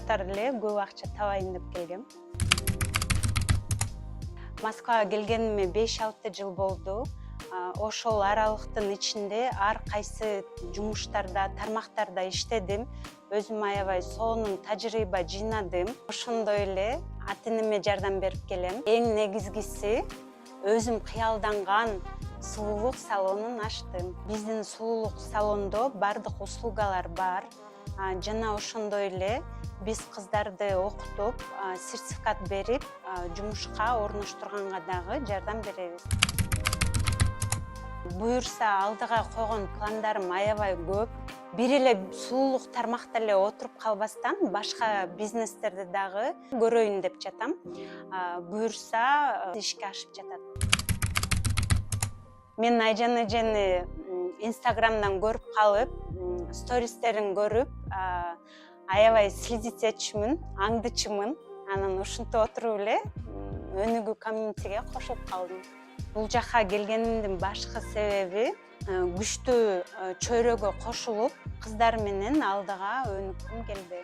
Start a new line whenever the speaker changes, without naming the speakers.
жумуштар эле көп акча табайын деп келгем. Москвага келгениме 5-6 жыл болду. Ошол аралыктын ичинде ар кайсы жумуштарда, тармактарда иштедим. Өзүм аябай сонун тажрыйба жыйнадым. Ошондой эле ата-энеме жардам берип келем. Эң негизгиси өзүм кыялданган сулуулук салонун ачтым. Биздин сулуулук салондо бардык услугалар бар. Жана ошондой эле биз кыздарды окутуп, сертификат берип, жумушка орноштурганга дагы жардам беребиз. Буюрса алдыга койгон пландарым аябай көп. Бир эле сулуулук тармакта эле отуруп калбастан, башка бизнестерди дагы көрөйүн деп жатам. Буюрса ишке ашып жатат. Мен Айжан эжени Инстаграмдан көрүп калып, стористерин көрүп, аябай следить аңдычымын. Анан ушинтип отуруп эле өнүгүү комьюнитиге кошулуп калдым. Бул жакка келгенимдин башкы себеби күчтүү чөйрөгө кошулуп, кыздар менен алдыга өнүккүм келди.